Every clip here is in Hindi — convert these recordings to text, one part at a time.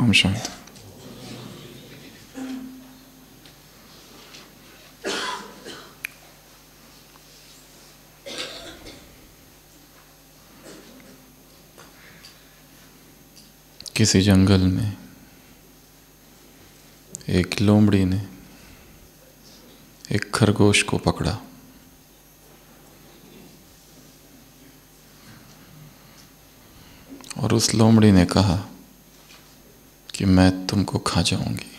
ओम शांति। किसी जंगल में एक लोमड़ी ने एक खरगोश को पकड़ा और उस लोमड़ी ने कहा कि मैं तुमको खा जाऊंगी।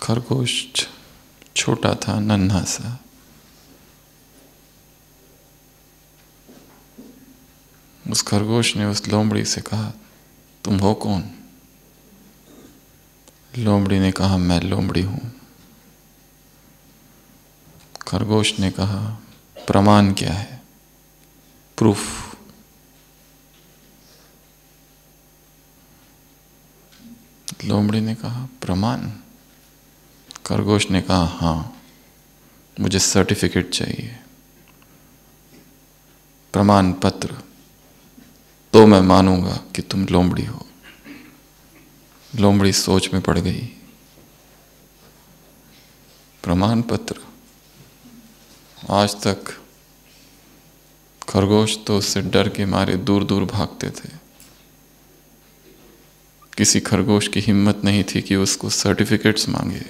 खरगोश छोटा था, नन्हा सा। उस खरगोश ने उस लोमड़ी से कहा, तुम हो कौन? लोमड़ी ने कहा, मैं लोमड़ी हूं। खरगोश ने कहा, प्रमाण क्या है? प्रूफ। लोमड़ी ने कहा, प्रमाण? खरगोश ने कहा, हाँ, मुझे सर्टिफिकेट चाहिए, प्रमाण पत्र, तो मैं मानूंगा कि तुम लोमड़ी हो। लोमड़ी सोच में पड़ गई। प्रमाण पत्र? आज तक खरगोश तो उससे डर के मारे दूर दूर भागते थे। किसी खरगोश की हिम्मत नहीं थी कि उसको सर्टिफिकेट्स मांगे।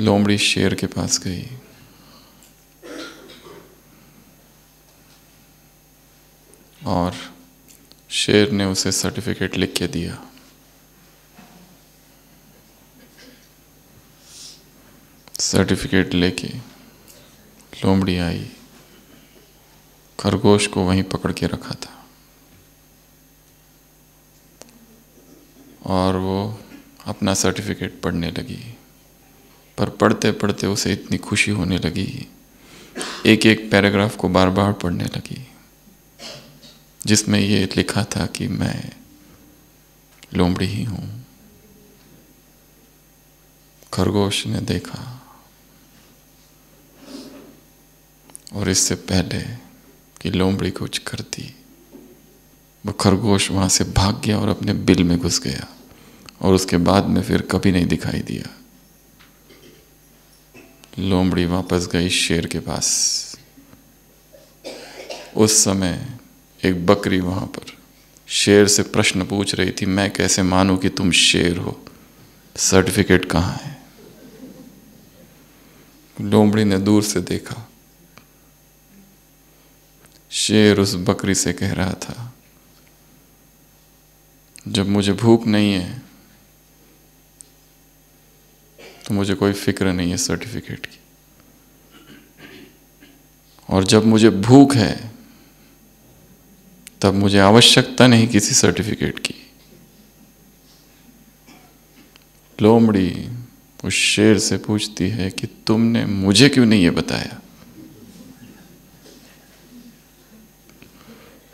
लोमड़ी शेर के पास गई। और शेर ने उसे सर्टिफिकेट लिख के दिया। सर्टिफिकेट लेके लोमड़ी आई। खरगोश को वहीं पकड़ के रखा था और वो अपना सर्टिफिकेट पढ़ने लगी। पर पढ़ते पढ़ते उसे इतनी खुशी होने लगी, एक एक पैराग्राफ को बार बार पढ़ने लगी, जिसमें ये लिखा था कि मैं लोमड़ी ही हूं। खरगोश ने देखा और इससे पहले कि लोमड़ी कुछ करती, वो खरगोश वहां से भाग गया और अपने बिल में घुस गया और उसके बाद में फिर कभी नहीं दिखाई दिया। लोमड़ी वापस गई शेर के पास। उस समय एक बकरी वहां पर शेर से प्रश्न पूछ रही थी, मैं कैसे मानूं कि तुम शेर हो? सर्टिफिकेट कहाँ है? लोमड़ी ने दूर से देखा। शेर उस बकरी से कह रहा था, जब मुझे भूख नहीं है तो मुझे कोई फिक्र नहीं है सर्टिफिकेट की, और जब मुझे भूख है तब मुझे आवश्यकता नहीं किसी सर्टिफिकेट की। लोमड़ी उस शेर से पूछती है कि तुमने मुझे क्यों नहीं ये बताया?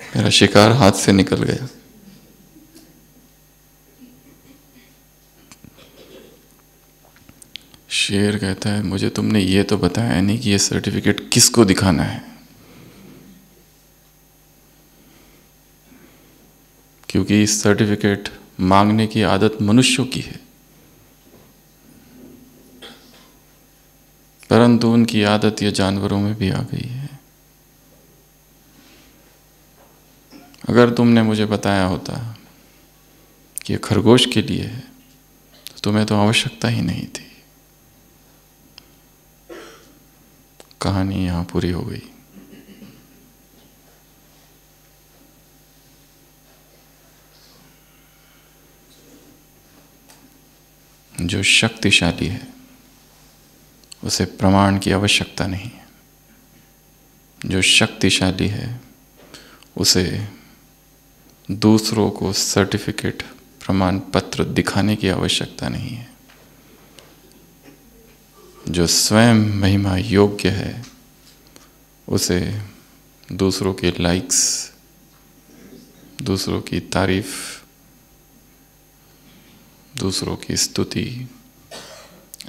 मेरा शिकार हाथ से निकल गया। शेर कहता है, मुझे तुमने ये तो बताया नहीं कि ये सर्टिफिकेट किसको दिखाना है, क्योंकि इस सर्टिफिकेट मांगने की आदत मनुष्यों की है, परंतु उनकी आदत ये जानवरों में भी आ गई है। अगर तुमने मुझे बताया होता कि ये खरगोश के लिए है तो तुम्हें तो आवश्यकता ही नहीं थी। कहानी यहां पूरी हो गई। जो शक्तिशाली है उसे प्रमाण की आवश्यकता नहीं है। जो शक्तिशाली है उसे दूसरों को सर्टिफिकेट, प्रमाण पत्र दिखाने की आवश्यकता नहीं है। जो स्वयं महिमा योग्य है उसे दूसरों के लाइक्स, दूसरों की तारीफ, दूसरों की स्तुति,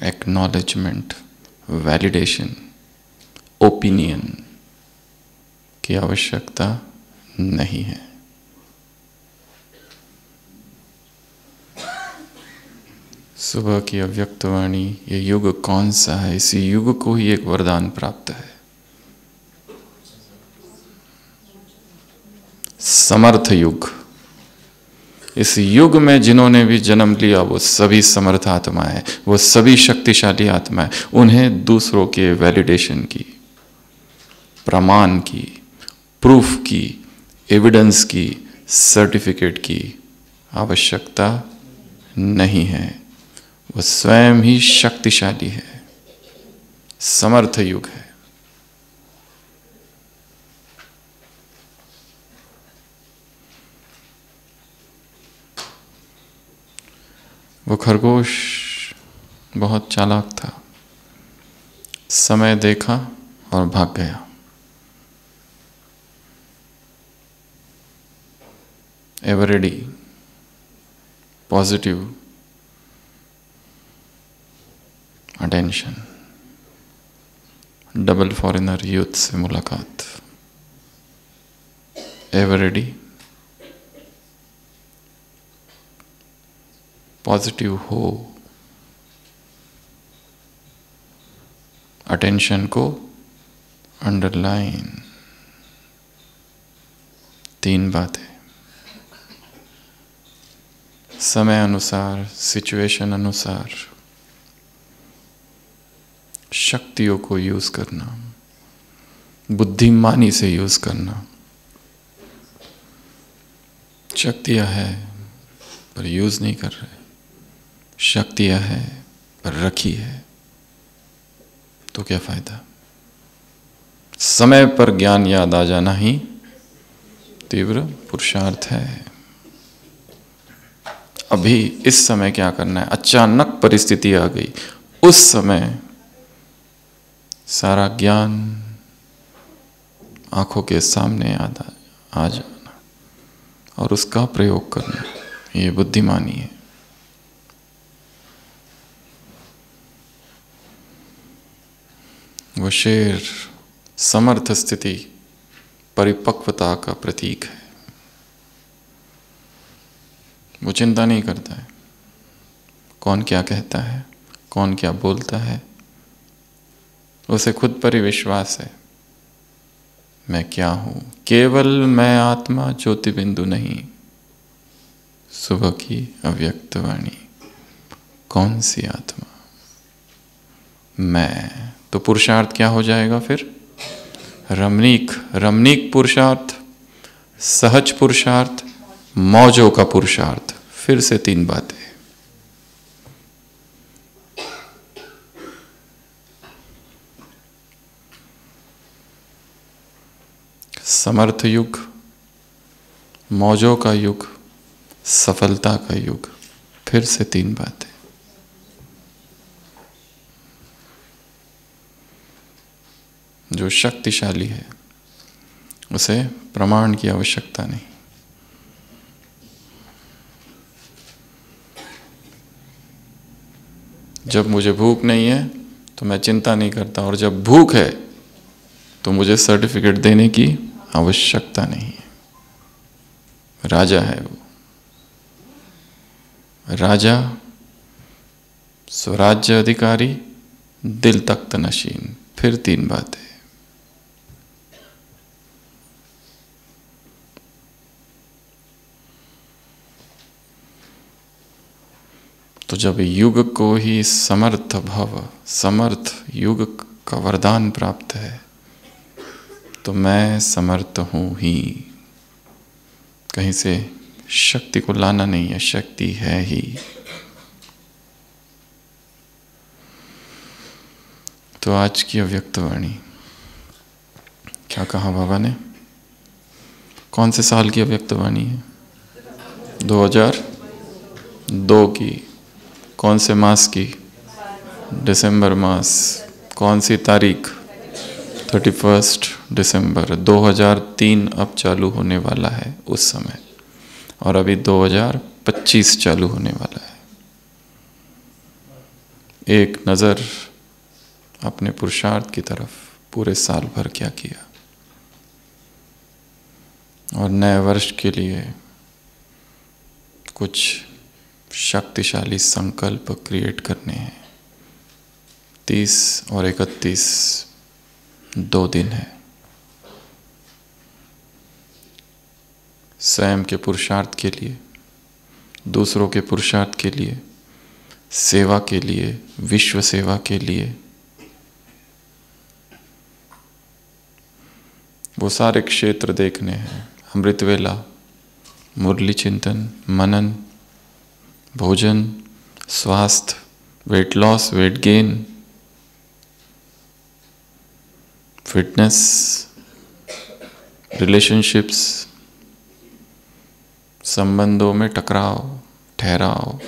एक्नॉलेजमेंट, वैलिडेशन, ओपिनियन की आवश्यकता नहीं है। सुबह की अव्यक्त वाणी, ये युग कौन सा है? इसी युग को ही एक वरदान प्राप्त है, समर्थ युग। इस युग में जिन्होंने भी जन्म लिया वो सभी समर्थ आत्माएं, वो सभी शक्तिशाली आत्माएं। उन्हें दूसरों के वैलिडेशन की, प्रमाण की, प्रूफ की, एविडेंस की, सर्टिफिकेट की आवश्यकता नहीं है। वो स्वयं ही शक्तिशाली है, समर्थ युग है। वो खरगोश बहुत चालाक था, समय देखा और भाग गया। Ever ready, positive attention. Double foreigner youth से मुलाकात। एवर रेडी, पॉजिटिव हो, अटेंशन को अंडरलाइन। 3 बातें, समय अनुसार, सिचुएशन अनुसार शक्तियों को यूज करना, बुद्धिमानी से यूज करना। शक्तियां है पर यूज नहीं कर रहे, शक्तियां है पर रखी है, तो क्या फायदा? समय पर ज्ञान याद आ जाना ही तीव्र पुरुषार्थ है। अभी इस समय क्या करना है? अचानक परिस्थिति आ गई, उस समय सारा ज्ञान आंखों के सामने आ जाना और उसका प्रयोग करना, ये बुद्धिमानी है। वो शेर समर्थ स्थिति परिपक्वता का प्रतीक है। वो चिंता नहीं करता है कौन क्या कहता है, कौन क्या बोलता है। उसे खुद पर ही विश्वास है, मैं क्या हूं, केवल मैं आत्मा, ज्योति बिंदु नहीं। सुबह की अव्यक्त वाणी, कौन सी आत्मा? मैं। तो पुरुषार्थ क्या हो जाएगा फिर? रमणीक, रमणीक पुरुषार्थ, सहज पुरुषार्थ, मौजों का पुरुषार्थ। फिर से 3 बातें। समर्थ युग, मौजों का युग, सफलता का युग। फिर से 3 बातें। जो शक्तिशाली है उसे प्रमाण की आवश्यकता नहीं। जब मुझे भूख नहीं है तो मैं चिंता नहीं करता, और जब भूख है तो मुझे सर्टिफिकेट देने की आवश्यकता नहीं है। राजा है वो, राजा, स्वराज्य अधिकारी, दिल तख्त नशीन। फिर 3 बातें। तो जब युग को ही समर्थ भव, समर्थ युग का वरदान प्राप्त है, तो मैं समर्थ हूं ही। कहीं से शक्ति को लाना नहीं है, शक्ति है ही। तो आज की अव्यक्त वाणी क्या कहा बाबा ने? कौन से साल की अव्यक्त वाणी है? 2002 की। कौन से मास की? दिसंबर मास। कौन सी तारीख? 31 दिसंबर 2003 अब चालू होने वाला है उस समय, और अभी 2025 चालू होने वाला है। एक नज़र अपने पुरुषार्थ की तरफ, पूरे साल भर क्या किया। और नए वर्ष के लिए कुछ शक्तिशाली संकल्प क्रिएट करने हैं। 30 और 31 2 दिन है। स्वयं के पुरुषार्थ के लिए, दूसरों के पुरुषार्थ के लिए, सेवा के लिए, विश्व सेवा के लिए, वो सारे क्षेत्र देखने हैं। अमृत वेला, मुरली चिंतन, मनन, भोजन, स्वास्थ्य, weight loss, weight gain, fitness, relationships, संबंधों में टकराव, ठहराव,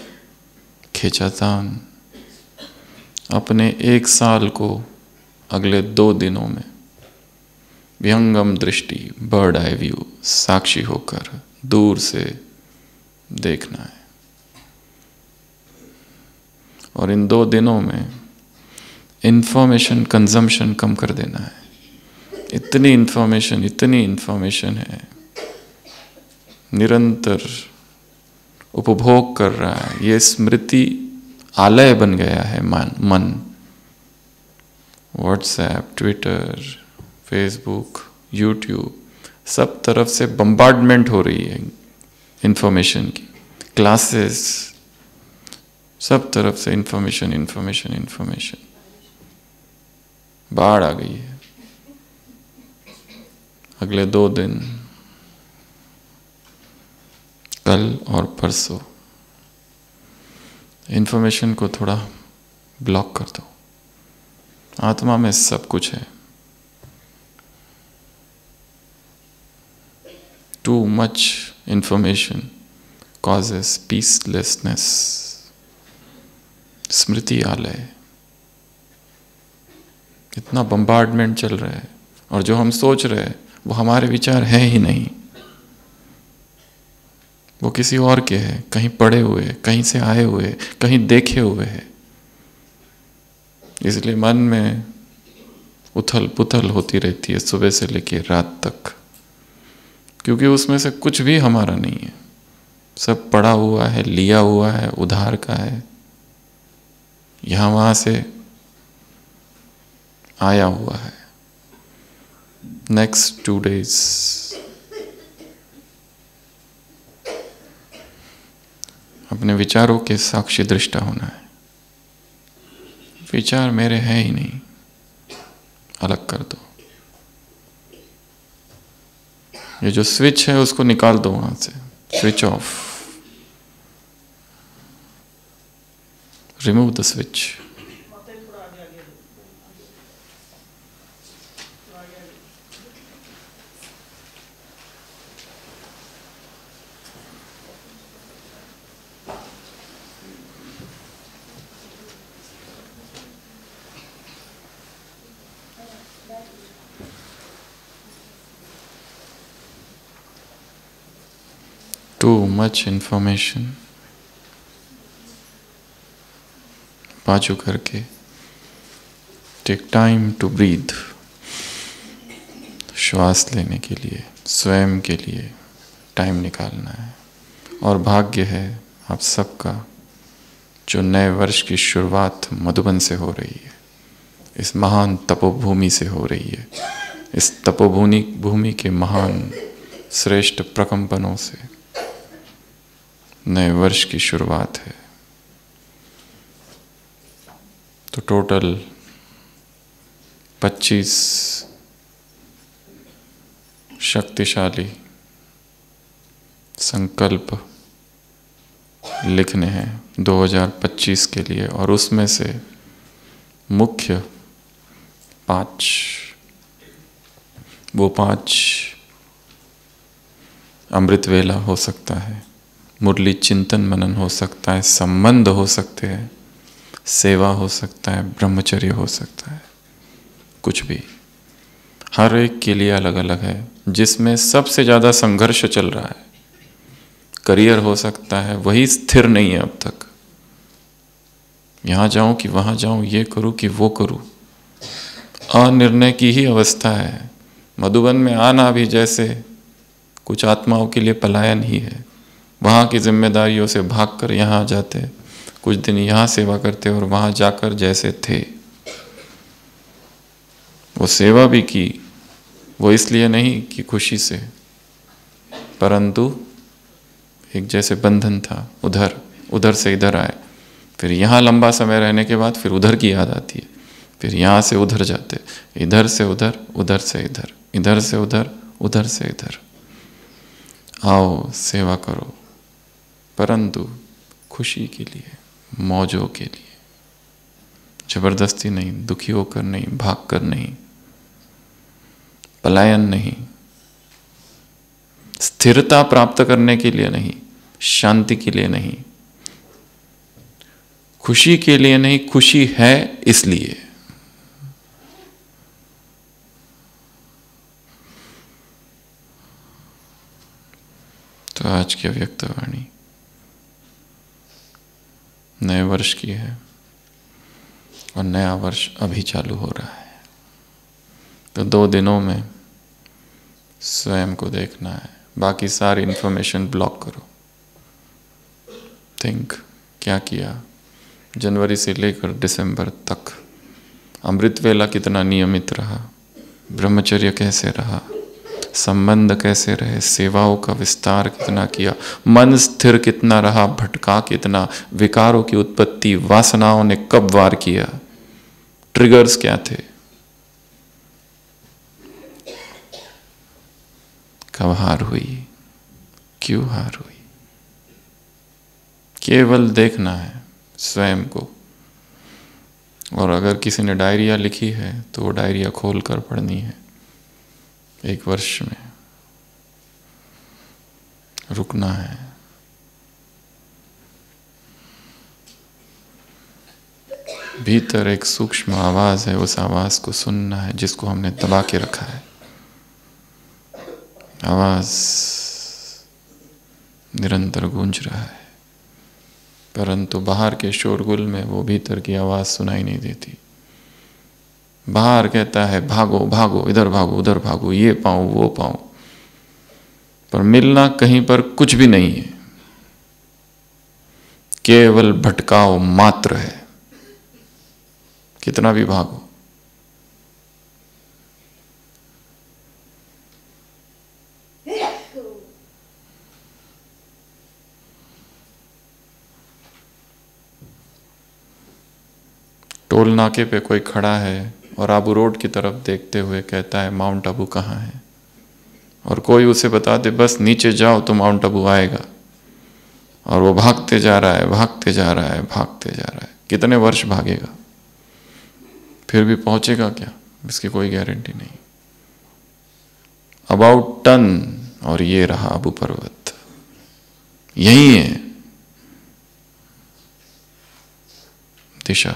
खींचातान, अपने 1 साल को अगले 2 दिनों में विहंगम दृष्टि, बर्ड आई व्यू, साक्षी होकर दूर से देखना है। और इन 2 दिनों में इंफॉर्मेशन कंजम्पशन कम कर देना है। इतनी इंफॉर्मेशन है, निरंतर उपभोग कर रहा है। ये स्मृति आलय बन गया है मन। व्हाट्सएप, ट्विटर, फेसबुक, यूट्यूब, सब तरफ से बम्बार्डमेंट हो रही है इंफॉर्मेशन की। क्लासेस, सब तरफ से इंफॉर्मेशन। बाढ़ आ गई है। अगले 2 दिन, कल और परसों, इंफॉर्मेशन को थोड़ा ब्लॉक कर दो। आत्मा में सब कुछ है। Too much information causes peacelessness. स्मृति आलय, इतना बम्बार्डमेंट चल रहा है और जो हम सोच रहे हैं वो हमारे विचार है ही नहीं, वो किसी और के हैं, कहीं पड़े हुए, कहीं से आए हुए, कहीं देखे हुए हैं। इसलिए मन में उथल पुथल होती रहती है सुबह से लेकर रात तक, क्योंकि उसमें से कुछ भी हमारा नहीं है। सब पड़ा हुआ है, लिया हुआ है, उधार का है, यहां वहां से आया हुआ है। नेक्स्ट 2 days अपने विचारों के साक्षी दृष्टा होना है। विचार मेरे हैं ही नहीं, अलग कर दो। ये जो स्विच है उसको निकाल दो वहां से, switch off, remove the switch. Too much information। बाजू करके टेक टाइम टू ब्रीथ। श्वास लेने के लिए, स्वयं के लिए टाइम निकालना है। और भाग्य है आप सबका जो नए वर्ष की शुरुआत मधुबन से हो रही है, इस महान तपोभूमि से हो रही है। इस तपोभूमि के महान श्रेष्ठ प्रकंपनों से नए वर्ष की शुरुआत है। तो टोटल 25 शक्तिशाली संकल्प लिखने हैं 2025 के लिए, और उसमें से मुख्य 5, वो 5 अमृत वेला हो सकता है, मुरली चिंतन मनन हो सकता है, संबंध हो सकते हैं, सेवा हो सकता है, ब्रह्मचर्य हो सकता है, कुछ भी। हर एक के लिए अलग अलग है। जिसमें सबसे ज़्यादा संघर्ष चल रहा है, करियर हो सकता है, वही स्थिर नहीं है अब तक। यहाँ जाऊँ कि वहाँ जाऊँ, ये करूँ कि वो करूँ, अनिर्णय की ही अवस्था है। मधुबन में आना भी जैसे कुछ आत्माओं के लिए पलायन ही है। वहाँ की जिम्मेदारियों से भागकर यहाँ आ जाते, कुछ दिन यहाँ सेवा करते और वहाँ जाकर जैसे थे। वो सेवा भी की, वो इसलिए नहीं कि खुशी से, परंतु एक जैसे बंधन था, उधर से इधर आए, फिर यहाँ लंबा समय रहने के बाद फिर उधर की याद आती है, फिर यहाँ से उधर जाते, इधर से उधर, उधर से इधर, इधर से उधर, उधर से इधर। आओ सेवा करो, परंतु खुशी के लिए, मौजों के लिए, जबरदस्ती नहीं, दुखी होकर नहीं, भागकर नहीं, पलायन नहीं, स्थिरता प्राप्त करने के लिए नहीं, शांति के लिए नहीं, खुशी के लिए नहीं, खुशी है इसलिए। तो आज की अव्यक्त वाणी नए वर्ष की है और नया वर्ष अभी चालू हो रहा है। तो 2 दिनों में स्वयं को देखना है, बाकी सारी इंफॉर्मेशन ब्लॉक करो। थिंक, क्या किया जनवरी से लेकर दिसंबर तक, अमृत वेला कितना नियमित रहा, ब्रह्मचर्य कैसे रहा, संबंध कैसे रहे, सेवाओं का विस्तार कितना किया, मन स्थिर कितना रहा, भटका कितना, विकारों की उत्पत्ति वासनाओं ने कब वार किया, ट्रिगर्स क्या थे, कब हार हुई, क्यों हार हुई। केवल देखना है स्वयं को। और अगर किसी ने डायरिया लिखी है तो वो डायरिया खोल कर पढ़नी है। 1 वर्ष में रुकना है, भीतर एक सूक्ष्म आवाज है, उस आवाज को सुनना है जिसको हमने दबा के रखा है। आवाज निरंतर गूंज रहा है, परंतु बाहर के शोरगुल में वो भीतर की आवाज सुनाई नहीं देती। बाहर कहता है भागो भागो, इधर भागो उधर भागो, ये पाऊं वो पाऊं, पर मिलना कहीं पर कुछ भी नहीं है, केवल भटकाव मात्र है। कितना भी भागो, टोल नाके पे कोई खड़ा है और आबू रोड की तरफ देखते हुए कहता है माउंट आबू कहाँ है, और कोई उसे बता दे बस नीचे जाओ तो माउंट आबू आएगा, और वो भागते जा रहा है, भागते जा रहा है, भागते जा रहा है। कितने वर्ष भागेगा, फिर भी पहुंचेगा क्या, इसकी कोई गारंटी नहीं। अबाउट टन, और ये रहा आबू पर्वत, यही है दिशा।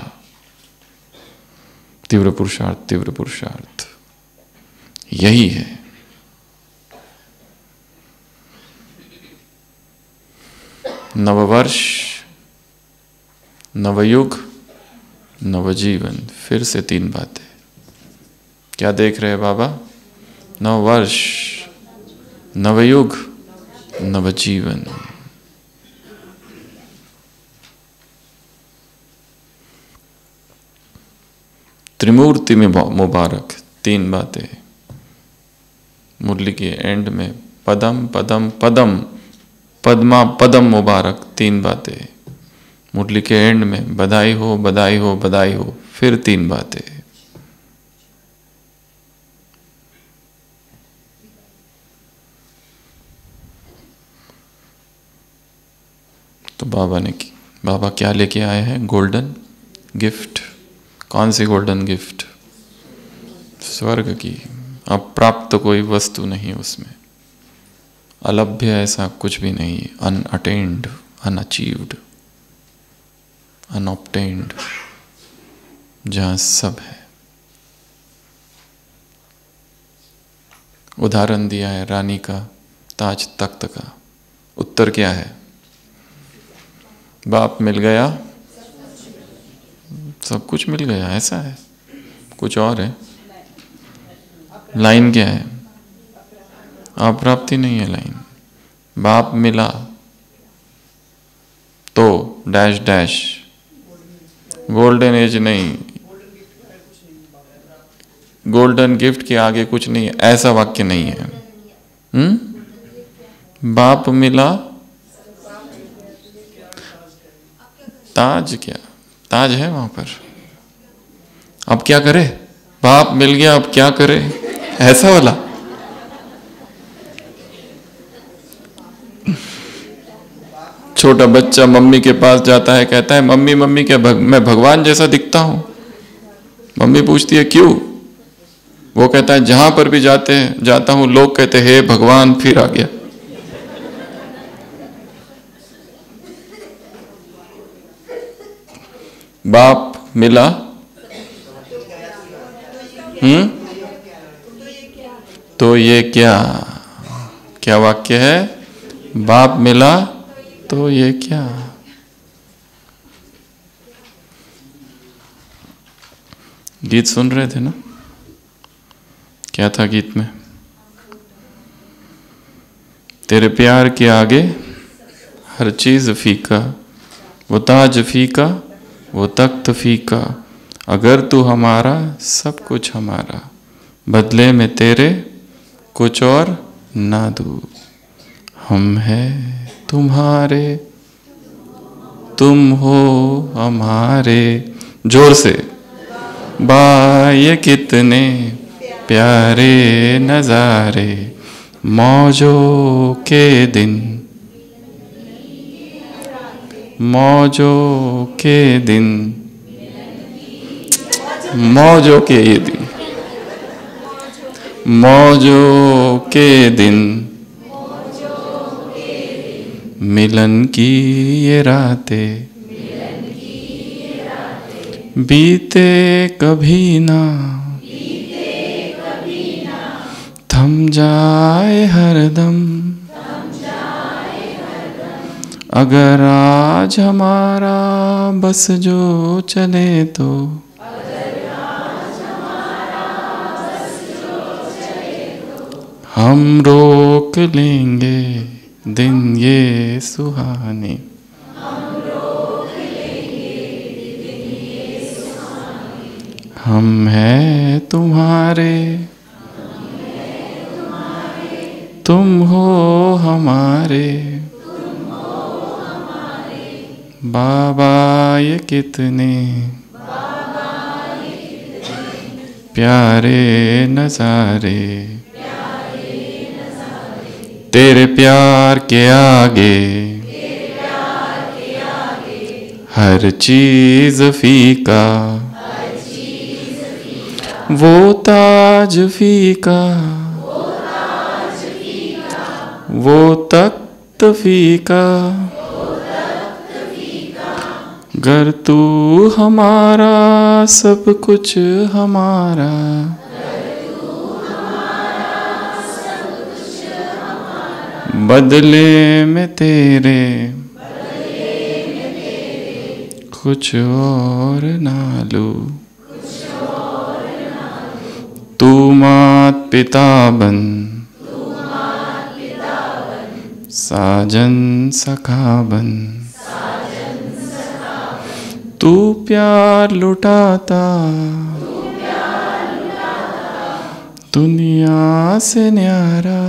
तीव्र पुरुषार्थ, तीव्र पुरुषार्थ, यही है। नववर्ष, नवयुग, नवजीवन, फिर से 3 बातें। क्या देख रहे हैं बाबा? नववर्ष, नवयुग, नवजीवन। त्रिमूर्ति में मुबारक, 3 बातें। मुरली के एंड में पदम पदम पदम, पद्मा पदम मुबारक, 3 बातें। मुरली के एंड में बधाई हो बधाई हो बधाई हो, फिर 3 बातें। तो बाबा क्या लेके आए हैं? Golden gift. कौन सी गोल्डन गिफ्ट? स्वर्ग की। अप्राप्त कोई वस्तु नहीं उसमें, अलभ्य ऐसा कुछ भी नहीं, अनअटेन्ड, अनअचीव्ड, अनऑब्टेन्ड, जहां सब है। उदाहरण दिया है रानी का ताज तख्त का। उत्तर क्या है? बाप मिल गया, सब कुछ मिल गया, ऐसा है? कुछ और है? लाइन क्या है? अप्राप्ति नहीं है लाइन। बाप मिला तो डैश डैश, गोल्डन एज नहीं, गोल्डन गिफ्ट के आगे कुछ नहीं है, ऐसा वाक्य नहीं है। बाप मिला, ताज क्या, ताज है वहां पर, अब क्या करे, बाप मिल गया अब क्या करे, ऐसा वाला। छोटा बच्चा मम्मी के पास जाता है, कहता है मम्मी मम्मी क्या मैं भगवान जैसा दिखता हूं? मम्मी पूछती है क्यों? वो कहता है जहां पर भी जाता हूं लोग कहते हैं हे भगवान, फिर आ गया। बाप मिला, तो ये क्या, क्या वाक्य है? बाप मिला तो ये क्या। गीत सुन रहे थे ना, क्या था गीत में? तेरे प्यार के आगे हर चीज फीका, वो ताज फीका, वो तख्त फीका, अगर तू हमारा सब कुछ हमारा, बदले में तेरे कुछ और ना दूं। हम हैं तुम्हारे, तुम हो हमारे। जोर से, बा ये कितने प्यारे नजारे, मौजों के दिन, मौजों के दिन, मौजों के ये दिन, मौजों के दिन, मिलन की ये रातें, बीते कभी ना, थम जाए हरदम, अगर आज हमारा बस जो चले तो, हम रोक लेंगे दिन ये सुहाने। हम हैं तुम्हारे, तुम हो हमारे, बाबा ये कितने प्यारे नजारे, तेरे प्यार के आगे हर चीज फीका, वो ताज फीका, वो तख्त फीका, गर तू हमारा सब कुछ हमारा, बदले में तेरे कुछ और ना लूं। तू मात पिता बन, साजन सखा बन, तू प्यार लुटाता दुनिया से न्यारा,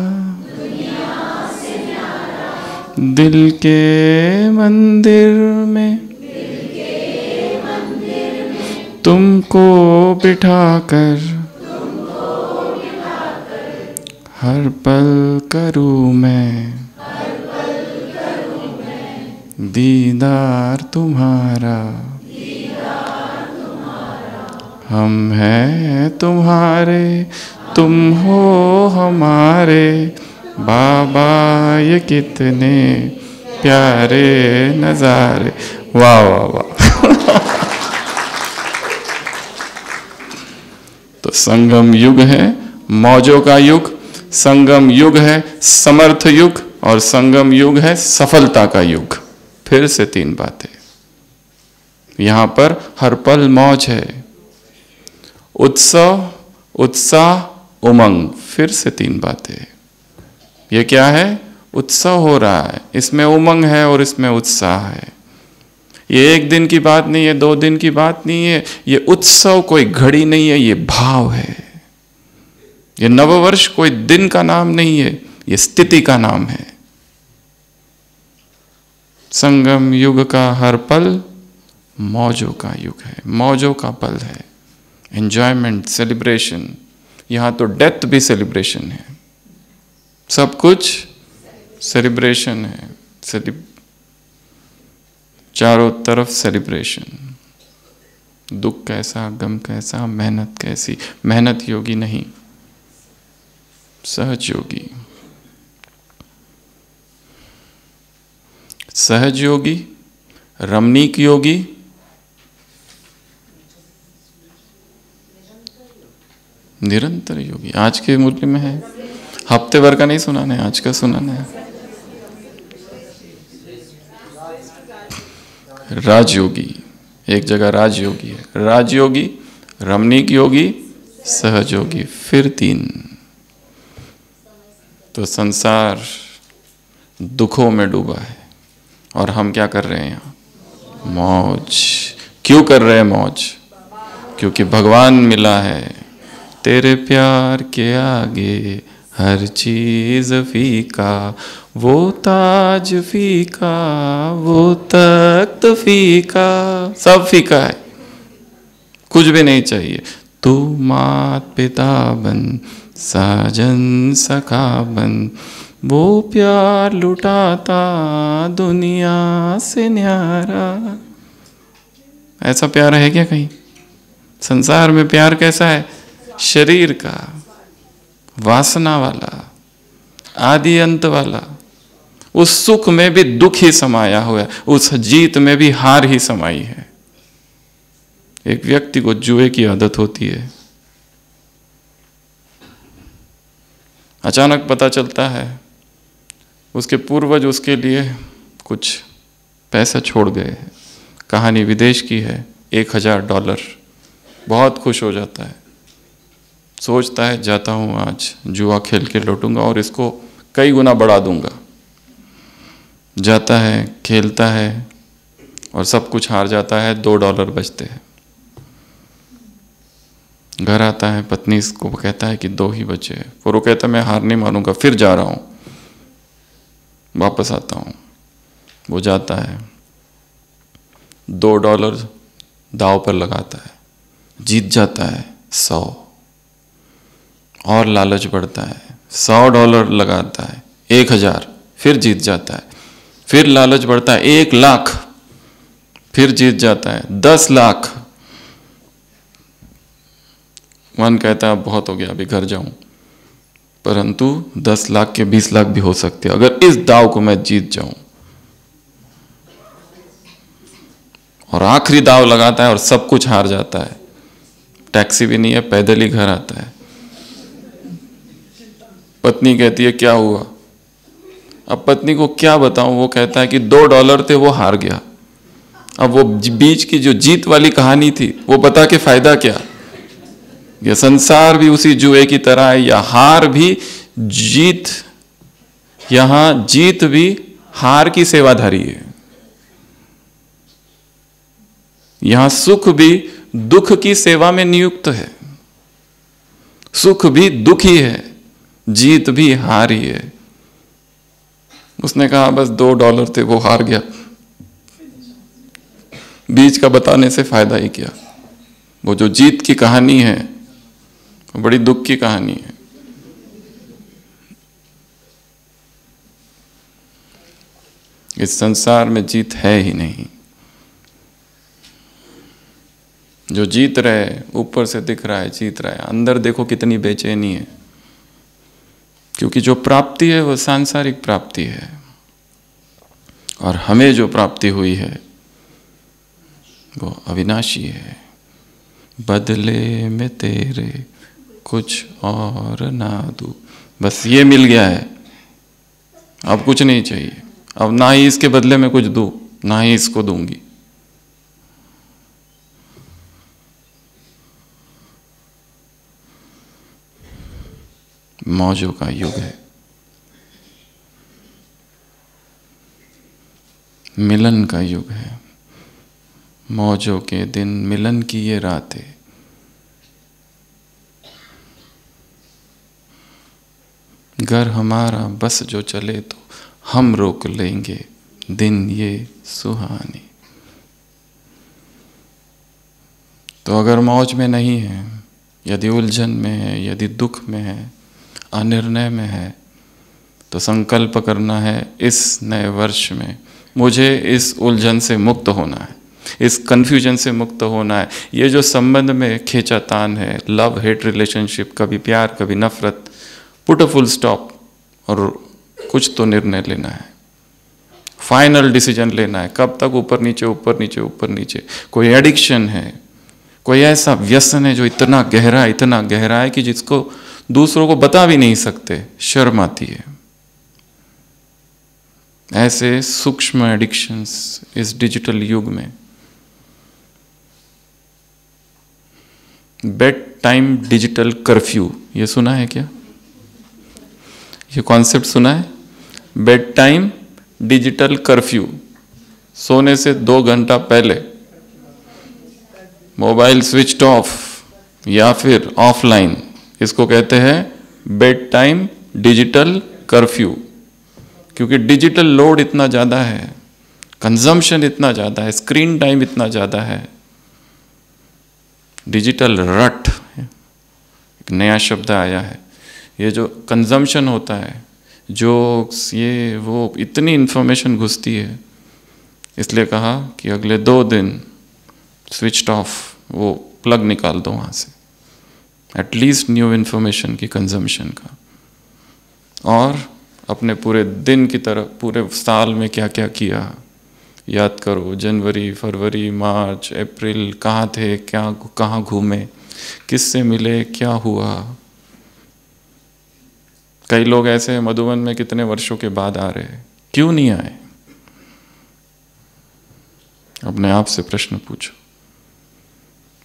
दिल के मंदिर में तुमको बिठाकर हर पल करूँ मैं दीदार तुम्हारा। हम हैं तुम्हारे, तुम हो हमारे, बाबा ये कितने प्यारे नजारे। वाह वाह वाह। तो संगम युग है मौजों का युग, संगम युग है समर्थ युग, और संगम युग है सफलता का युग। फिर से तीन बातें यहां पर। हर पल मौज है, उत्सव, उत्साह, उमंग। फिर से तीन बातें। ये क्या है? उत्सव हो रहा है, इसमें उमंग है और इसमें उत्साह है। ये एक दिन की बात नहीं है, 2 दिन की बात नहीं है, ये उत्सव कोई घड़ी नहीं है, ये भाव है। ये नववर्ष कोई दिन का नाम नहीं है, ये स्थिति का नाम है। संगम युग का हर पल मौजों का युग है, मौजों का पल है। Enjoyment, celebration. यहां तो डेथ भी सेलिब्रेशन है, सब कुछ सेलिब्रेशन है। चारों तरफ सेलिब्रेशन। दुख कैसा, गम कैसा, मेहनत कैसी। मेहनत योगी नहीं, सहज योगी। सहज योगी, रमणीक योगी, निरंतर योगी। आज के मूल्य में है, हफ्ते भर का नहीं सुनाना है, आज का सुनाना है। राजयोगी, एक जगह राजयोगी है। राजयोगी, रमणीक योगी, सहज योगी, फिर 3। तो संसार दुखों में डूबा है और हम क्या कर रहे हैं यहाँ? मौज। क्यों कर रहे हैं मौज? क्योंकि भगवान मिला है। तेरे प्यार के आगे हर चीज फीका, वो ताज फीका, वो तख्त फीका, सब फीका है, कुछ भी नहीं चाहिए। तू मात पिता बन, साजन सखा बन, वो प्यार लुटाता दुनिया से न्यारा। ऐसा प्यार है क्या कहीं? संसार में प्यार कैसा है? शरीर का, वासना वाला, आदि अंत वाला। उस सुख में भी दुख ही समाया हुआ है, उस जीत में भी हार ही समाई है। एक व्यक्ति को जुए की आदत होती है, अचानक पता चलता है उसके पूर्वज उसके लिए कुछ पैसा छोड़ गए। कहानी विदेश की है, $1000। बहुत खुश हो जाता है, सोचता है जाता हूँ आज जुआ खेल के लौटूंगा और इसको कई गुना बढ़ा दूंगा। जाता है, खेलता है और सब कुछ हार जाता है। $2 बचते हैं। घर आता है, पत्नी को कहता है कि 2 ही बचे हैं। और वो कहता है मैं हार नहीं मानूंगा, फिर जा रहा हूँ, वापस आता हूँ। वो जाता है, $2 दांव पर लगाता है, जीत जाता है 100। और लालच बढ़ता है, $100 लगाता है, 1000, फिर जीत जाता है। फिर लालच बढ़ता है, 1 लाख, फिर जीत जाता है, 10 लाख। मन कहता है अब बहुत हो गया, अभी घर जाऊं। परंतु 10 लाख के 20 लाख भी हो सकते हैं अगर इस दाव को मैं जीत जाऊं। और आखिरी दाव लगाता है और सब कुछ हार जाता है। टैक्सी भी नहीं है, पैदल ही घर आता है। पत्नी कहती है क्या हुआ? अब पत्नी को क्या बताऊं? वो कहता है कि $2 थे, वो हार गया। अब वो बीच की जो जीत वाली कहानी थी वो बता के फायदा क्या? ये संसार भी उसी जुए की तरह है, या हार भी जीत, यहां जीत भी हार की सेवाधारी है। यहां सुख भी दुख की सेवा में नियुक्त है। सुख भी दुखी है, जीत भी हार ही है। उसने कहा बस $2 थे, वो हार गया, बीच का बताने से फायदा ही क्या? वो जो जीत की कहानी है वो बड़ी दुख की कहानी है। इस संसार में जीत है ही नहीं। जो जीत रहे ऊपर से दिख रहा है जीत रहा है, अंदर देखो कितनी बेचैनी है। क्योंकि जो प्राप्ति है वो सांसारिक प्राप्ति है, और हमें जो प्राप्ति हुई है वो अविनाशी है। बदले में तेरे कुछ और ना दूं, बस ये मिल गया है, अब कुछ नहीं चाहिए। अब ना ही इसके बदले में कुछ दूं, ना ही इसको दूंगी। मौजों का युग है। मिलन का युग है, मौजों के दिन मिलन की ये रातें। घर हमारा बस जो चले तो हम रोक लेंगे दिन ये सुहाने। तो अगर मौज में नहीं है, यदि उलझन में है, यदि दुख में है, अनिर्णय में है, तो संकल्प करना है इस नए वर्ष में मुझे इस उलझन से मुक्त होना है, इस कन्फ्यूजन से मुक्त होना है। ये जो संबंध में खींचातान है, लव हेट रिलेशनशिप, कभी प्यार कभी नफरत, पुट अ फुल स्टॉप और कुछ तो निर्णय लेना है, फाइनल डिसीजन लेना है। कब तक ऊपर नीचे ऊपर नीचे ऊपर नीचे? कोई एडिक्शन है, कोई ऐसा व्यसन है जो इतना गहरा है कि जिसको दूसरों को बता भी नहीं सकते, शर्म आती है। ऐसे सूक्ष्म एडिक्शंस इस डिजिटल युग में। बेड टाइम डिजिटल कर्फ्यू, ये सुना है क्या? ये कॉन्सेप्ट सुना है? बेड टाइम डिजिटल कर्फ्यू, सोने से 2 घंटा पहले मोबाइल स्विच ऑफ या फिर ऑफलाइन, इसको कहते हैं बेड टाइम डिजिटल कर्फ्यू। क्योंकि डिजिटल लोड इतना ज़्यादा है, कंजम्पशन इतना ज़्यादा है, स्क्रीन टाइम इतना ज़्यादा है, डिजिटल रट एक नया शब्द आया है। ये जो कंजम्पशन होता है, जो ये वो इतनी इन्फॉर्मेशन घुसती है, इसलिए कहा कि अगले 2 दिन स्विच ऑफ, वो प्लग निकाल दो वहाँ से, एटलीस्ट न्यू इन्फॉर्मेशन की कंजम्पशन का। और अपने पूरे दिन की तरह पूरे साल में क्या क्या किया याद करो। जनवरी, फरवरी, मार्च, अप्रैल कहाँ थे, क्या कहाँ घूमे, किससे मिले, क्या हुआ। कई लोग ऐसे मधुबन में कितने वर्षों के बाद आ रहे हैं, क्यों नहीं आए? अपने आप से प्रश्न पूछो।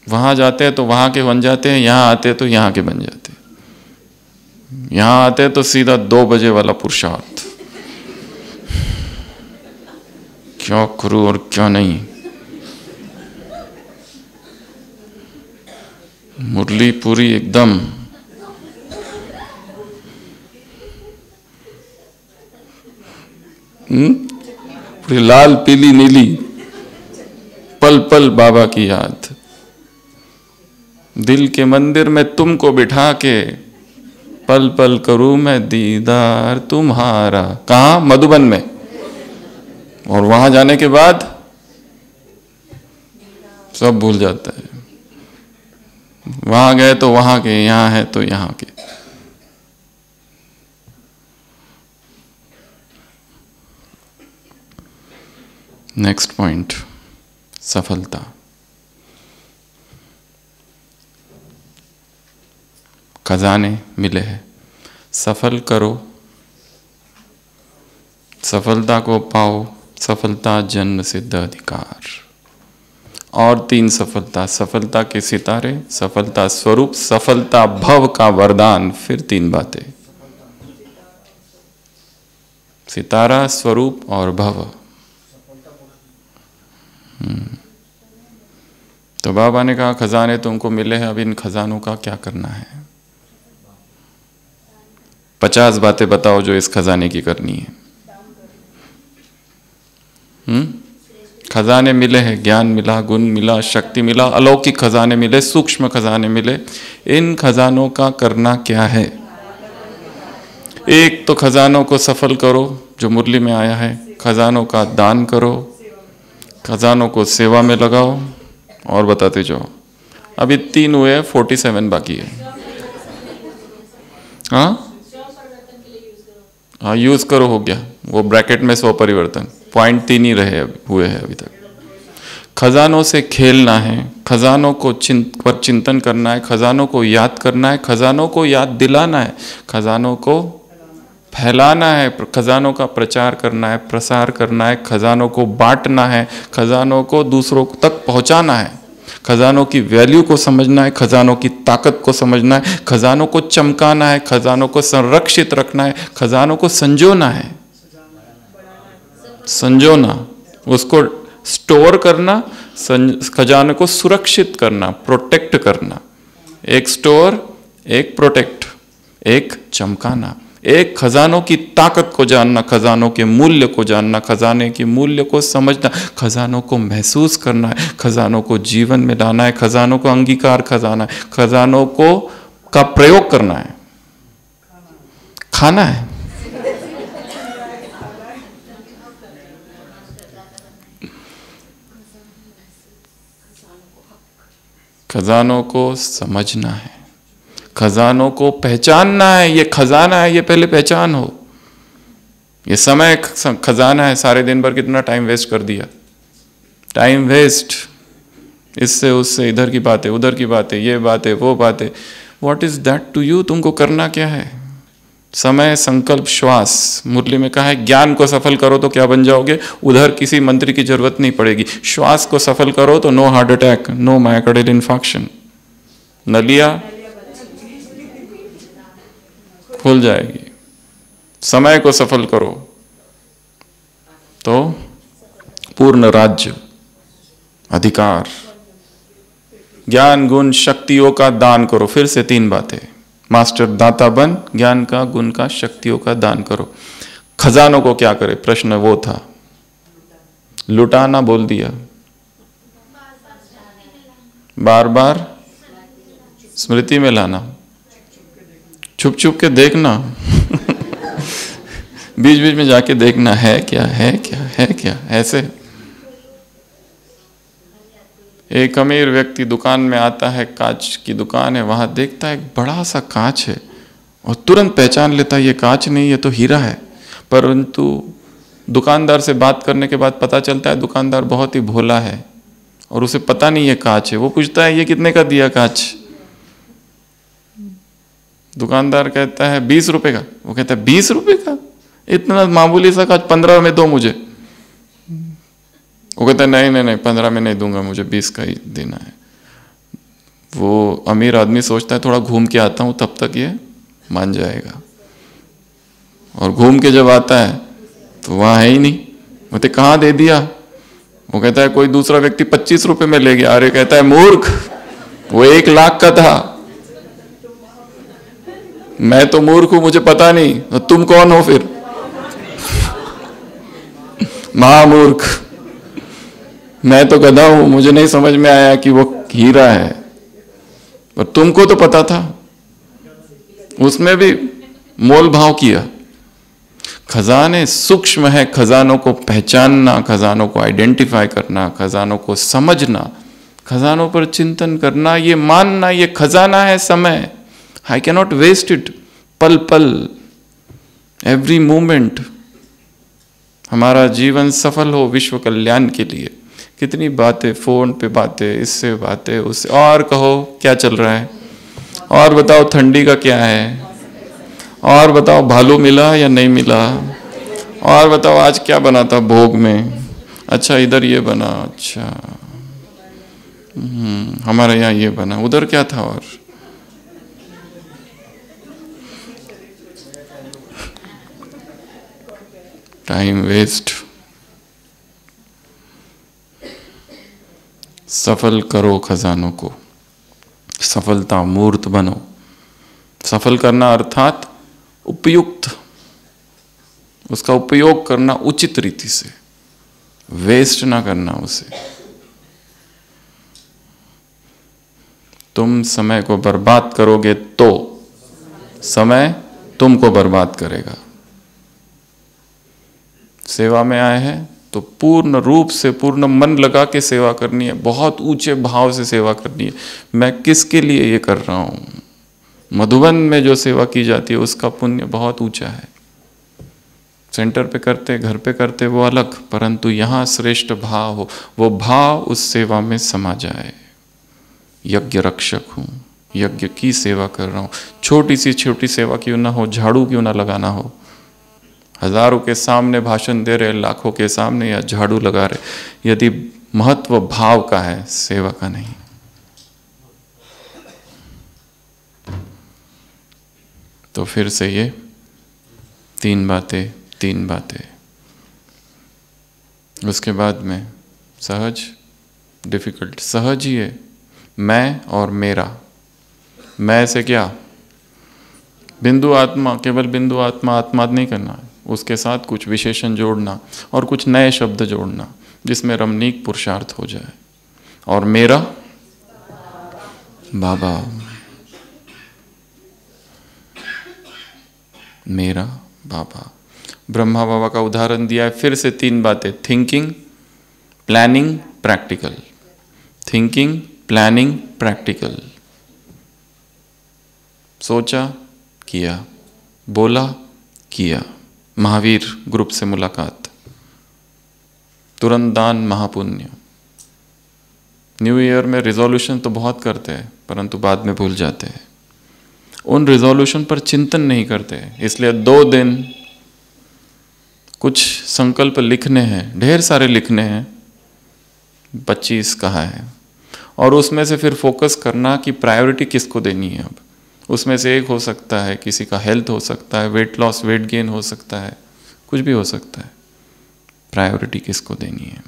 वहां जाते हैं तो वहां के बन जाते हैं, यहां आते हैं तो यहां के बन जाते हैं। यहां आते हैं तो सीधा 2 बजे वाला पुरुषार्थ, क्या करूं और क्या नहीं। मुरली पूरी एकदम पूरी लाल पीली नीली, पल पल बाबा की याद। दिल के मंदिर में तुमको बिठा के पल पल करूं मैं दीदार तुम्हारा। कहाँ? मधुबन में। और वहां जाने के बाद सब भूल जाता है। वहां गए तो वहां के, यहां है तो यहां के। नेक्स्ट पॉइंट, सफलता। खजाने मिले हैं, सफल करो, सफलता को पाओ। सफलता जन्म सिद्ध अधिकार। और 3 सफलता, सफलता के सितारे, सफलता स्वरूप, सफलता भव का वरदान। फिर 3 बातें, सितारा, स्वरूप और भव। तो बाबा ने कहा खजाने तुमको मिले हैं, अब इन खजानों का क्या करना है? 50 बातें बताओ जो इस खजाने की करनी है। खजाने मिले हैं, ज्ञान मिला, गुण मिला, शक्ति मिला, अलौकिक खजाने मिले, सूक्ष्म खजाने मिले। इन खजानों का करना क्या है? एक तो खजानों को सफल करो, जो मुरली में आया है। खजानों का दान करो, खजानों को सेवा में लगाओ, और बताते जाओ। अभी 3 हुए, 47 बाकी है। हाँ, यूज करो, हो गया वो ब्रैकेट में 100 परिवर्तन। पॉइंट 3 ही रहे हुए हैं अभी तक। खजानों से खेलना है, खजानों को पर चिंतन करना है, खजानों को याद करना है, खजानों को याद दिलाना है, खजानों को फैलाना है, खजानों का प्रचार करना है, प्रसार करना है, खजानों को बांटना है, खजानों को दूसरों तक पहुंचाना है, खजानों की वैल्यू को समझना है, खजानों की ताकत को समझना है, खजानों को चमकाना है, खजानों को संरक्षित रखना है, खजानों को संजोना है। संजोना, उसको स्टोर करना, खजाने को सुरक्षित करना, प्रोटेक्ट करना। एक स्टोर, एक प्रोटेक्ट, एक चमकाना, एक खजानों की ताकत को जानना, खजानों के मूल्य को जानना, खजाने के मूल्य को समझना, खजानों को महसूस करना है, खजानों को जीवन में लाना है, खजानों को अंगीकार खजाना है, खजानों को का प्रयोग करना है, खाना है। खजानों को समझना है, खजानों को पहचानना है। ये खजाना है, ये पहले पहचान हो। ये समय खजाना है। सारे दिन भर कितना टाइम वेस्ट कर दिया, टाइम वेस्ट, इससे उससे, इधर की बातें उधर की बातें, ये बातें वो बातें। What is that to you? तुमको करना क्या है? समय, संकल्प, श्वास। मुरली में कहा है ज्ञान को सफल करो तो क्या बन जाओगे? उधर किसी मंत्र की जरूरत नहीं पड़ेगी। श्वास को सफल करो तो no heart attack, no myocardial infarction, नलिया खुल जाएगी। समय को सफल करो तो पूर्ण राज्य, अधिकार, ज्ञान, गुण, शक्तियों का दान करो। फिर से 3 बातें। मास्टर दाता बन, ज्ञान का, गुण का, शक्तियों का दान करो। खजानों को क्या करे? प्रश्न वो था। लुटाना बोल दिया, बार बार स्मृति में लाना, छुप छुप के देखना बीच बीच में जाके देखना है क्या, है क्या, है क्या। ऐसे एक अमीर व्यक्ति दुकान में आता है, कांच की दुकान है, वहां देखता है एक बड़ा सा कांच है और तुरंत पहचान लेता है ये कांच नहीं, ये तो हीरा है। परंतु दुकानदार से बात करने के बाद पता चलता है दुकानदार बहुत ही भोला है और उसे पता नहीं ये कांच है। वो पूछता है ये कितने का दिया कांच? दुकानदार कहता है 20 रुपए का। वो कहता है 20 रुपए का? इतना मामूली सा कांच, 15 में दो मुझे। वो कहता है नहीं नहीं नहीं, 15 में नहीं दूंगा, मुझे 20 का ही देना है। वो अमीर आदमी सोचता है थोड़ा घूम के आता हूं तब तक ये मान जाएगा, और घूम के जब आता है तो वहां है ही नहीं। बोलते कहाँ दे दिया? वो कहता है कोई दूसरा व्यक्ति 25 रुपए में ले गया। अरे कहता है मूर्ख, वो 1 लाख का था, मैं तो मूर्ख हूं, मुझे पता नहीं, तो तुम कौन हो फिर? महामूर्ख, मैं तो गधा हूं, मुझे नहीं समझ में आया कि वो हीरा है, पर तुमको तो पता था। उसमें भी मोल भाव किया। खजाने सूक्ष्म है, खजानों को पहचानना, खजानों को आइडेंटिफाई करना, खजानों को समझना, खजानों पर चिंतन करना, ये मानना ये खजाना है समय। I can not waste it. पल पल, एवरी मोमेंट हमारा जीवन सफल हो विश्व कल्याण के लिए। कितनी बातें, फोन पे बातें, इससे बातें, उससे, और कहो क्या चल रहा है, और बताओ ठंडी का क्या है, और बताओ भालू मिला या नहीं मिला, और बताओ आज क्या बना था भोग में, अच्छा इधर ये बना, अच्छा हमारे यहाँ ये बना, उधर क्या था। और टाइम वेस्ट। सफल करो खजानों को, सफलता मूर्त बनो। सफल करना अर्थात उपयुक्त, उसका उपयोग करना उचित रीति से, वेस्ट ना करना उसे। तुम समय को बर्बाद करोगे तो समय तुमको बर्बाद करेगा। सेवा में आए हैं तो पूर्ण रूप से, पूर्ण मन लगा के सेवा करनी है, बहुत ऊंचे भाव से सेवा करनी है। मैं किसके लिए ये कर रहा हूं? मधुबन में जो सेवा की जाती है उसका पुण्य बहुत ऊंचा है। सेंटर पे करते, घर पे करते, वो अलग, परंतु यहाँ श्रेष्ठ भाव हो, वो भाव उस सेवा में समा जाए। यज्ञ रक्षक हूँ, यज्ञ की सेवा कर रहा हूँ। छोटी सी छोटी सेवा क्यों ना हो, झाड़ू क्यों ना लगाना हो, हजारों के सामने भाषण दे रहे, लाखों के सामने या झाड़ू लगा रहे, यदि महत्व भाव का है, सेवा का नहीं। तो फिर से ये 3 बातें, 3 बातें। उसके बाद में सहज, डिफिकल्ट, सहज ही है, मैं और मेरा। मैं से क्या? बिंदु आत्मा, केवल बिंदु आत्मा, आत्मा नहीं करना है, उसके साथ कुछ विशेषण जोड़ना और कुछ नए शब्द जोड़ना जिसमें रमणीक पुरुषार्थ हो जाए। और मेरा बाबा, मेरा बाबा। ब्रह्मा बाबा का उदाहरण दिया है फिर से 3 बातें, thinking, planning, practical. Thinking, planning, practical. सोचा, किया, बोला, किया। महावीर ग्रुप से मुलाकात, तुरंत दान, महापुण्य। न्यू ईयर में रिजोल्यूशन तो बहुत करते हैं परंतु बाद में भूल जाते हैं, उन रिजोल्यूशन पर चिंतन नहीं करते। इसलिए 2 दिन कुछ संकल्प लिखने हैं, ढेर सारे लिखने हैं, 25 कहा है, और उसमें से फिर फोकस करना कि प्रायोरिटी किसको देनी है। अब उसमें से एक हो सकता है, किसी का हेल्थ हो सकता है, वेट लॉस, वेट गेन हो सकता है, कुछ भी हो सकता है। प्रायोरिटी किसको देनी है,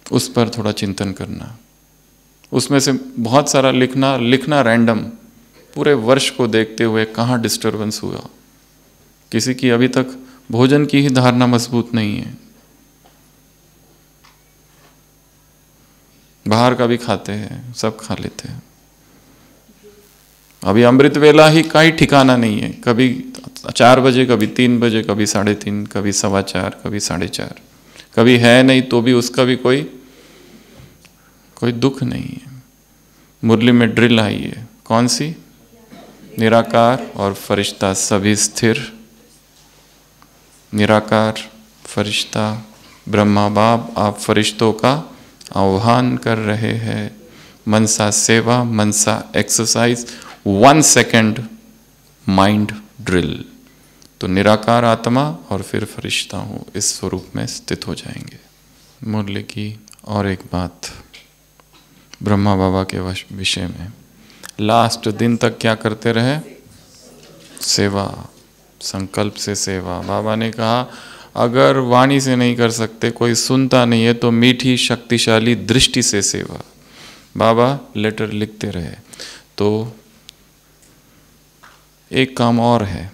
उस पर थोड़ा चिंतन करना। उसमें से बहुत सारा लिखना रैंडम, पूरे वर्ष को देखते हुए कहाँ डिस्टर्बेंस हुआ। किसी की अभी तक भोजन की ही धारणा मजबूत नहीं है, बाहर का भी खाते हैं, सब खा लेते हैं। अभी अमृत वेला ही का ही ठिकाना नहीं है, कभी 4 बजे, कभी 3 बजे, कभी 3:30, कभी 4:15, कभी 4:30, कभी है नहीं तो भी उसका भी कोई दुख नहीं है। मुरली में ड्रिल आई है, कौन सी? निराकार और फरिश्ता सभी स्थिर। निराकार, फरिश्ता, ब्रह्मा बाप आप फरिश्तों का आह्वान कर रहे हैं। मनसा सेवा, मनसा एक्सरसाइज, 1 सेकेंड माइंड ड्रिल। तो निराकार आत्मा और फिर फरिश्ता हूँ, इस स्वरूप में स्थित हो जाएंगे। मुरली की और एक बात ब्रह्मा बाबा के विषय में, लास्ट दिन तक क्या करते रहे? सेवा, संकल्प से सेवा। बाबा ने कहा अगर वाणी से नहीं कर सकते, कोई सुनता नहीं है, तो मीठी शक्तिशाली दृष्टि से सेवा। बाबा लेटर लिखते रहे। तो एक काम और है,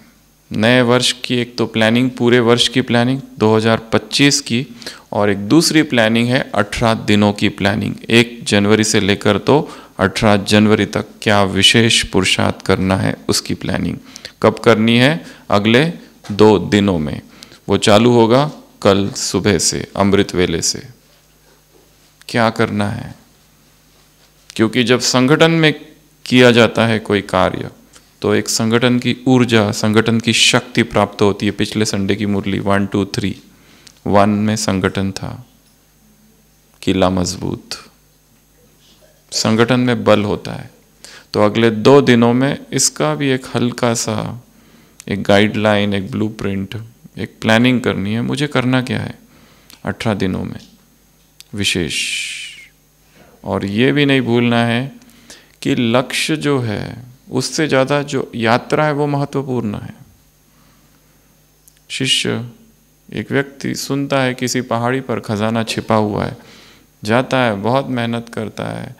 नए वर्ष की एक तो प्लानिंग, पूरे वर्ष की प्लानिंग 2025 की, और एक दूसरी प्लानिंग है 18 दिनों की प्लानिंग। 1 जनवरी से लेकर तो 18 जनवरी तक क्या विशेष पुरुषार्थ करना है, उसकी प्लानिंग कब करनी है? अगले 2 दिनों में। वो चालू होगा कल सुबह से, अमृत वेले से। क्या करना है? क्योंकि जब संगठन में किया जाता है कोई कार्य तो एक संगठन की ऊर्जा, संगठन की शक्ति प्राप्त होती है। पिछले संडे की मुरली 1 2 3, 1 में संगठन था, किला मजबूत, संगठन में बल होता है। तो अगले 2 दिनों में इसका भी एक हल्का सा एक गाइडलाइन, एक ब्लूप्रिंट, एक प्लानिंग करनी है। मुझे करना क्या है 18 दिनों में विशेष। और ये भी नहीं भूलना है कि लक्ष्य जो है उससे ज़्यादा जो यात्रा है वो महत्वपूर्ण है। शिष्य, एक व्यक्ति सुनता है किसी पहाड़ी पर खजाना छिपा हुआ है, जाता है, बहुत मेहनत करता है,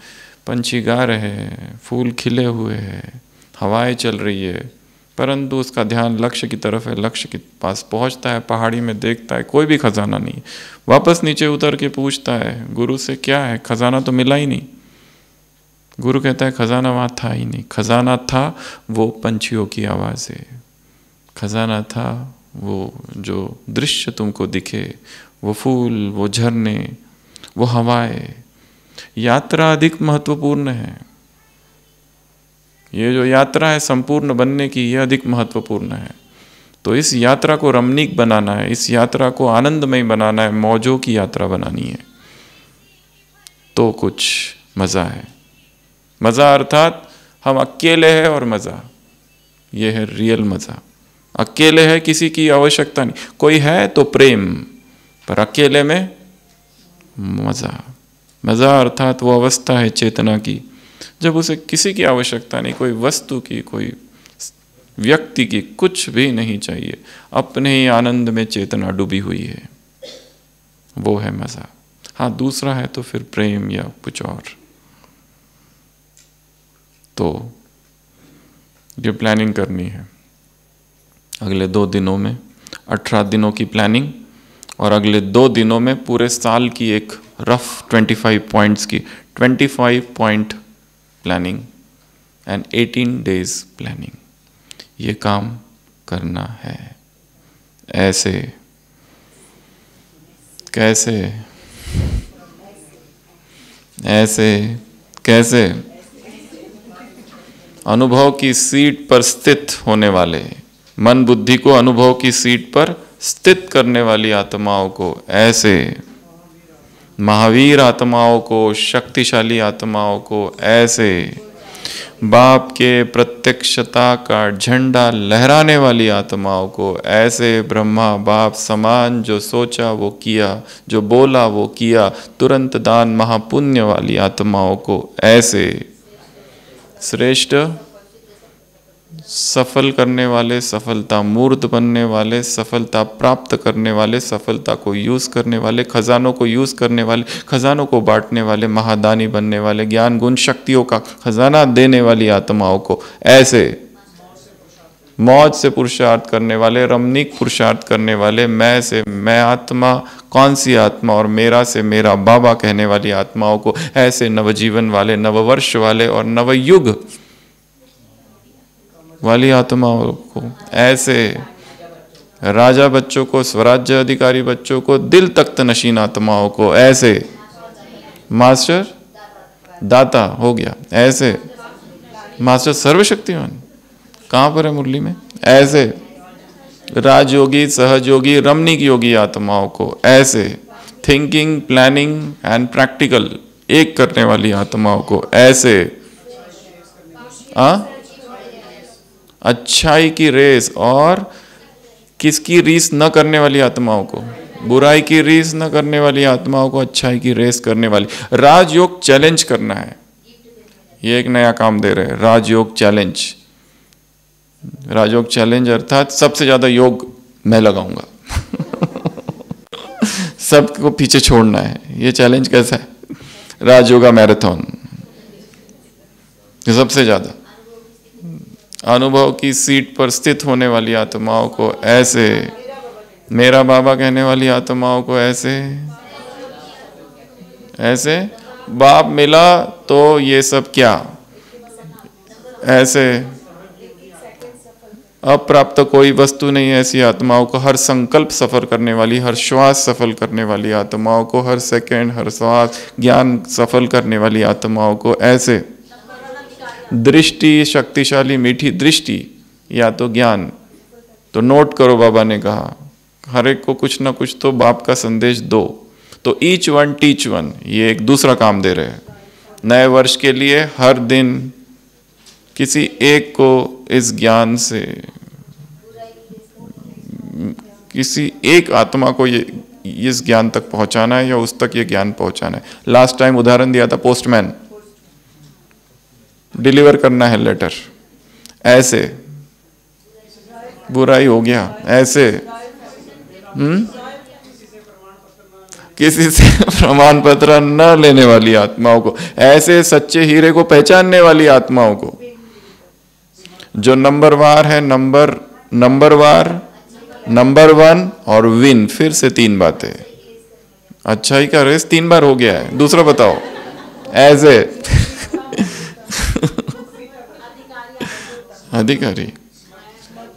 पंछी गा रहे हैं, फूल खिले हुए हैं, हवाएं चल रही है, परंतु उसका ध्यान लक्ष्य की तरफ है। लक्ष्य के पास पहुंचता है, पहाड़ी में देखता है कोई भी खजाना नहीं, वापस नीचे उतर के पूछता है गुरु से क्या है, खजाना तो मिला ही नहीं। गुरु कहता है खजाना वहाँ था ही नहीं, खजाना था वो पंछियों की आवाज़ें, खजाना था वो जो दृश्य तुमको दिखे, वो फूल, वो झरने, वो हवाएं। यात्रा अधिक महत्वपूर्ण है। ये जो यात्रा है संपूर्ण बनने की, ये अधिक महत्वपूर्ण है। तो इस यात्रा को रमणीक बनाना है, इस यात्रा को आनंदमय बनाना है, मौजों की यात्रा बनानी है, तो कुछ मज़ा है। मज़ा अर्थात हम अकेले हैं और मज़ा, ये है रियल मज़ा। अकेले है, किसी की आवश्यकता नहीं, कोई है तो प्रेम, पर अकेले में मज़ा। मज़ा अर्थात वो अवस्था है चेतना की जब उसे किसी की आवश्यकता नहीं, कोई वस्तु की, कोई व्यक्ति की कुछ भी नहीं चाहिए, अपने ही आनंद में चेतना डूबी हुई है, वो है मजा। हाँ, दूसरा है तो फिर प्रेम या कुछ और। तो ये प्लानिंग करनी है अगले 2 दिनों में, 18 दिनों की प्लानिंग, और अगले 2 दिनों में पूरे साल की एक रफ 25 पॉइंट्स की 25 point planning and 18 days planning, ये काम करना है। ऐसे कैसे? ऐसे कैसे? अनुभव की सीट पर स्थित होने वाले, मन बुद्धि को अनुभव की सीट पर स्थित करने वाली आत्माओं को ऐसे, महावीर आत्माओं को, शक्तिशाली आत्माओं को ऐसे, बाप के प्रत्यक्षता का झंडा लहराने वाली आत्माओं को ऐसे, ब्रह्मा बाप समान जो सोचा वो किया, जो बोला वो किया, तुरंत दान महापुण्य वाली आत्माओं को ऐसे, श्रेष्ठ सफल करने वाले, सफलता मूर्त बनने वाले, सफलता प्राप्त करने वाले, सफलता को यूज करने वाले, खजानों को यूज करने वाले, खजानों को बांटने वाले, महादानी बनने वाले, ज्ञान गुण शक्तियों का खजाना देने वाली आत्माओं को ऐसे, मौज से पुरुषार्थ करने वाले, रमणीक पुरुषार्थ करने वाले, मैं से मैं आत्मा, कौन सी आत्मा, और मेरा से मेरा बाबा कहने वाली आत्माओं को ऐसे, नवजीवन वाले, नववर्ष वाले और नवयुग वाली आत्माओं को ऐसे, राजा बच्चों को, स्वराज्य अधिकारी बच्चों को, दिल तख्त नशीन आत्माओं को ऐसे, मास्टर दाता हो गया ऐसे, मास्टर सर्वशक्तिमान कहाँ पर है मुरली में ऐसे, राजयोगी, सहजयोगी, रमणीक योगी आत्माओं को ऐसे, थिंकिंग, प्लानिंग एंड प्रैक्टिकल एक करने वाली आत्माओं को ऐसे, अच्छाई की रेस और किसकी रीस न करने वाली आत्माओं को, बुराई की रीस न करने वाली आत्माओं को अच्छाई की रेस करने वाली, राजयोग चैलेंज करना है। ये एक नया काम दे रहे हैं, राजयोग चैलेंज। राजयोग चैलेंज अर्थात सबसे ज्यादा योग मैं लगाऊंगा सबको पीछे छोड़ना है। ये चैलेंज कैसा है? राजयोगा मैराथन। सबसे ज्यादा अनुभव की सीट पर स्थित होने वाली आत्माओं को ऐसे, मेरा बाबा कहने वाली आत्माओं को ऐसे ऐसे, बाप मिला तो ये सब क्या ऐसे, अप्राप्त कोई वस्तु नहीं ऐसी आत्माओं को, हर संकल्प सफल करने वाली, हर श्वास सफल करने वाली आत्माओं को, हर सेकंड, हर श्वास ज्ञान सफल करने वाली आत्माओं को ऐसे, दृष्टि शक्तिशाली मीठी दृष्टि या तो ज्ञान। तो नोट करो, बाबा ने कहा हर एक को कुछ ना कुछ तो बाप का संदेश दो। तो ईच वन टीच वन, ये एक दूसरा काम दे रहे हैं नए वर्ष के लिए। हर दिन किसी एक को इस ज्ञान से, किसी एक आत्मा को ये इस ज्ञान तक पहुंचाना है या उस तक ये ज्ञान पहुंचाना है। लास्ट टाइम उदाहरण दिया था पोस्टमैन, डिलीवर करना है लेटर, ऐसे बुराई हो गया ऐसे, किसी से प्रमाण पत्र न लेने वाली आत्माओं को ऐसे, सच्चे हीरे को पहचानने वाली आत्माओं को, जो नंबरवार है, नंबरवार, नंबर 1 और विन। फिर से 3 बातें, अच्छाई का रेस 3 बार हो गया है। दूसरा बताओ ऐसे अधिकारी,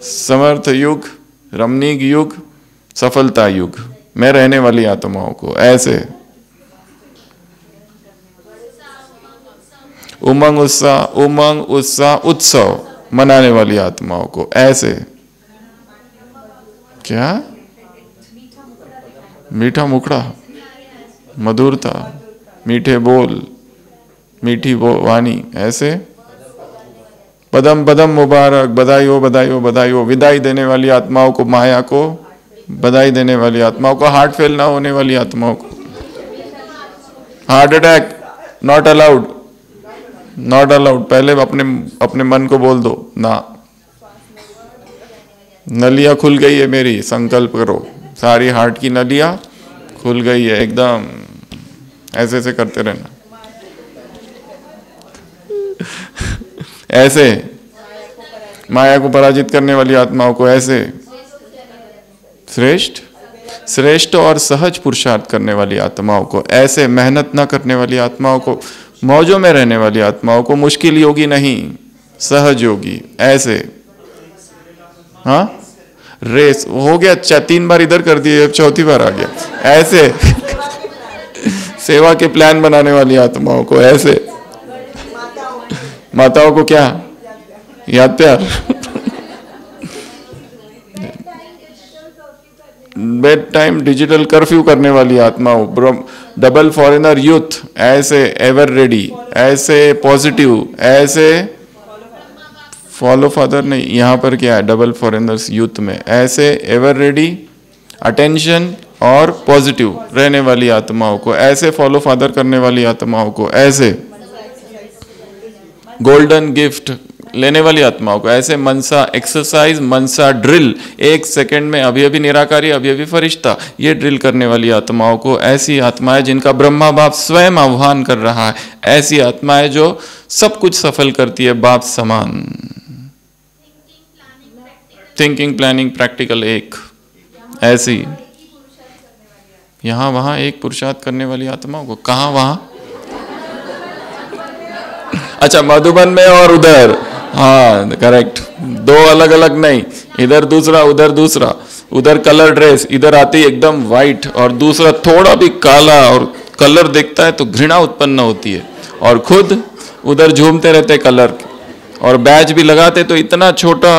समर्थ युग, रमणीक युग, सफलता युग में रहने वाली आत्माओं को ऐसे, उमंग उत्साह उत्सव मनाने वाली आत्माओं को ऐसे, क्या मीठा मुखड़ा, मधुरता, मीठे बोल, मीठी वाणी ऐसे, पदम पदम मुबारक, बधाई हो बधाई हो बधाई हो, विदाई देने वाली आत्माओं को, माया को बधाई देने वाली आत्माओं को, हार्ट फेल ना होने वाली आत्माओं को, heart attack not allowed, not allowed. पहले अपने मन को बोल दो ना, नलियां खुल गई है मेरी, संकल्प करो, सारी हार्ट की नलियां खुल गई है एकदम। ऐसे ऐसे करते रहना। ऐसे माया को पराजित करने वाली आत्माओं को ऐसे श्रेष्ठ और सहज पुरुषार्थ करने वाली आत्माओं को ऐसे, मेहनत ना करने वाली आत्माओं को, मौजों में रहने वाली आत्माओं को, मुश्किल योगी नहीं सहज योगी ऐसे। हाँ रेस हो गया, 3 बार इधर कर दिए, अब 4थी बार आ गया ऐसे। सेवा के प्लान बनाने वाली आत्माओं को ऐसे। माताओं को क्या याद प्यार। बेड टाइम डिजिटल कर्फ्यू करने वाली आत्माओं, डबल फॉरेनर यूथ ऐसे, एवर रेडी ऐसे, पॉजिटिव ऐसे, फॉलो फादर नहीं, यहाँ पर क्या है डबल फॉरेनर्स यूथ में ऐसे, एवर रेडी, अटेंशन और पॉजिटिव रहने वाली आत्माओं को ऐसे, फॉलो फादर करने वाली आत्माओं को ऐसे, गोल्डन गिफ्ट लेने वाली आत्माओं को ऐसे, मनसा एक्सरसाइज, मनसा ड्रिल, 1 सेकंड में अभी अभी निराकारी अभी अभी फरिश्ता, ये ड्रिल करने वाली आत्माओं को, ऐसी आत्माएं जिनका ब्रह्मा बाप स्वयं आह्वान कर रहा है, ऐसी आत्माएं जो सब कुछ सफल करती है बाप समान। थिंकिंग प्लानिंग प्रैक्टिकल एक ऐसी, यहां वहां एक पुरुषार्थ करने वाली आत्माओं को, कहां वहां, अच्छा मधुबन में और उधर, हाँ करेक्ट, 2 अलग अलग नहीं, इधर दूसरा उधर दूसरा, उधर कलर ड्रेस, इधर आती एकदम वाइट, और दूसरा थोड़ा भी काला, और कलर देखता है तो घृणा उत्पन्न होती है, और खुद उधर झूमते रहते कलर, और बैच भी लगाते तो इतना छोटा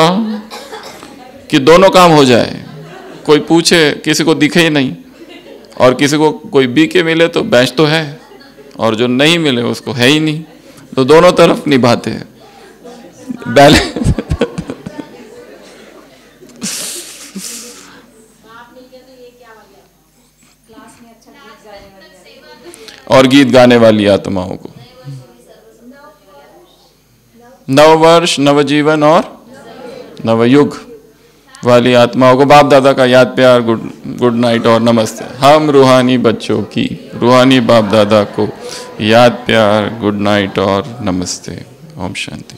कि दोनों काम हो जाए, कोई पूछे किसी को दिखे ही नहीं, और किसी को कोई बी के मिले तो बैच तो है, और जो नहीं मिले उसको है ही नहीं, तो दोनों तरफ निभाते हैं बैलेंस। और गीत गाने वाली आत्माओं को, नववर्ष, नवजीवन और नवयुग वाली आत्माओं को बाप दादा का याद प्यार, गुड नाइट और नमस्ते। हम रूहानी बच्चों की, रूहानी बाप दादा को याद प्यार, गुड नाइट और नमस्ते। ओम शांति।